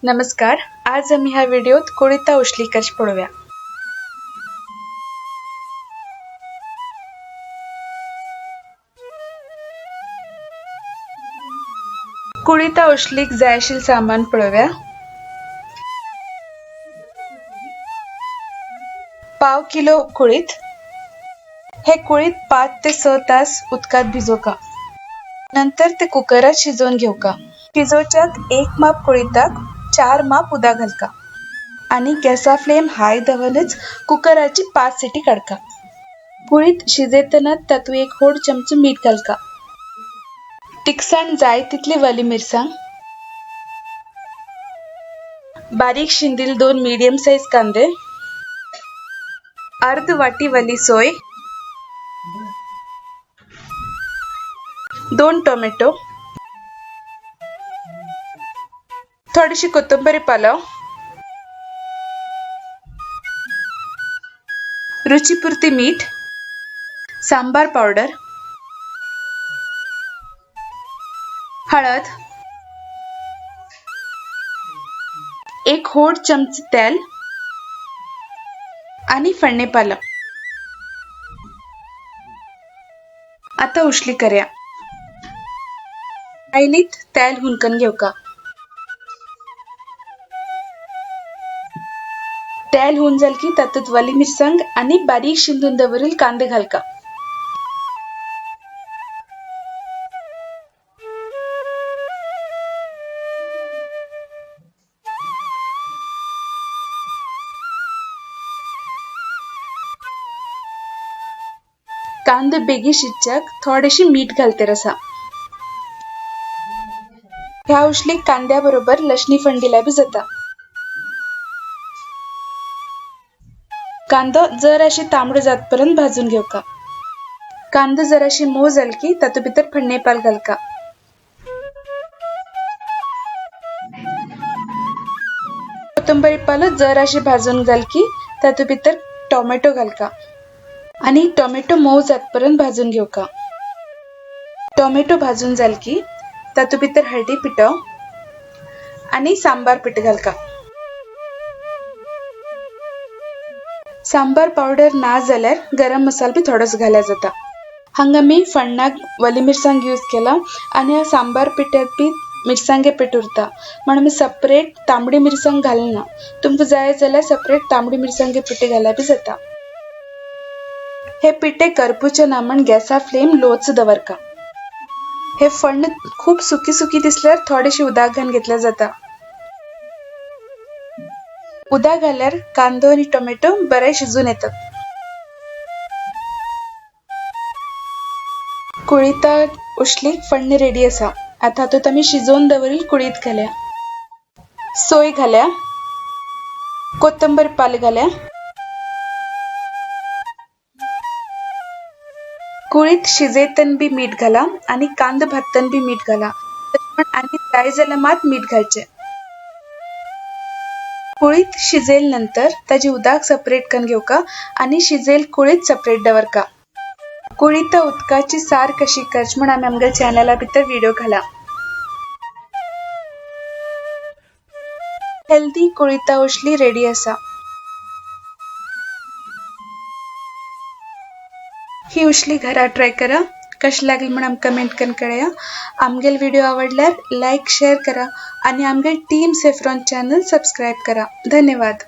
नमस्कार. आज आम्ही ह्या व्हिडिओत कुळिता उशली कशी पळूया. कुळिता उशलीक जाय आशिल्लें सामान पळोवया. पाव किलो कुळीत. हे कुळीत 5 ते 6 तास उदकात भिजोवका. नंतर ते कुकरात शिजोवन घेवका. शिजोवच्याक 1 माप कुळिताक 4 माप उदक घालका आणि गॅसा फ्लेम हाय दवरूनच कुकराची 5 सिटी काडका. कुळीत शिजेतना तातूंत 1 व्होड चमचो मीठ घालका. तिखसाण जाय तितली वली मिरसांग, बारीक शिंदिल्ले 2 मीडियम साइज कांदे, अर्ध वाटी वली सोय, 2 टोमॅटो, थोडीशी कोथिंबीर पालव, रुचीपुरती मीठ, सांबार पावडर, हळद, 1 व्होड चमचो तेल आणि फण्णे पालव. आता उशली करया. आयलीत तेल हुनकन घेवका. तेल होऊन जाल की तातूंत वली मिरसांग आणि बारीक शिंदून दवरिल्ले कांदे घालका. कांदे बेगी शिजच्याक थोडेशी मीठ घालते रसा. ह्या उशलीक कांद्या बरोबर लसणी फंडिल्या बी जाता. कांदो जराशी तांबडो जातपर्यंत भाजून घेवका. कांदो जराशी मोव जाल की तातूंत भितर फण्णे पाल घालका. कोथिंबीर पालव जराशी भाजून जाल की तातूंत भितर टोमॅटो घालका आणि टोमॅटो मोव जातपर्यंत भाजून घेवका. टोमॅटो भाजून जाल की तातूंत भितर हळदी पिठो आणि सांबार पीठ घालका. सांबार पावडर ना जाल्यार गरम मसाला बी थोडोसो घाल्या जाता. हांगा मी फण्णाक वली मिरसांग यूज केला आणि ह्या सांबार पिठात बी मिरसांगे पीठ उरता म्हणून मी सेपरेट तांबडी मिरसांग घालना. तुमकां जाय जाल्यार सेपरेट तांबडी मिरसांगे पीठ घाल्या बी जाता. हे पिठे करपूचे ना म्हण गॅसा फ्लेम लोच दवरका. हे फण्ण खूप सुकी सुकी दिसल्यार थोडीशी उदक घालून घेतल्या जाता. उदक घाल्यार कांदो आणि टोमॅटो बरे शिजून येतात. कुळिता उशलीक फण्ण रेडी आसा. आता हातूंत आमी शिजोवन दवरिल्ले कुळीत घालया, सोय घालया, कोथिंबीर पाल घालया, कुळीत शिजयतना बी मीठ घाला आणि कांदो भाजतना बी मीठ घाला. आणि जाय जाल्यार मात मीठ घालचे. कुळीत शिजेल नंतर ताजी उदक सेपरेट करून घेवका आणि शिजेल कुळीत सेपरेट दवरका. कुळिता उदकाची सार कशी करची म्हण आमी आमच्या चॅनला भितर व्हिडिओ घाला. हेल्दी कुळिता उशली रेडी आसा. ही उशली घरा ट्राय करा. कशी लागली म्हणून आमकां कमेंट करून कळया. आमगेल व्हिडिओ आवडल्यार लाईक शेअर करा आणि आमगेल टीम सेफ्रॉन चॅनल सबस्क्राईब करा. धन्यवाद.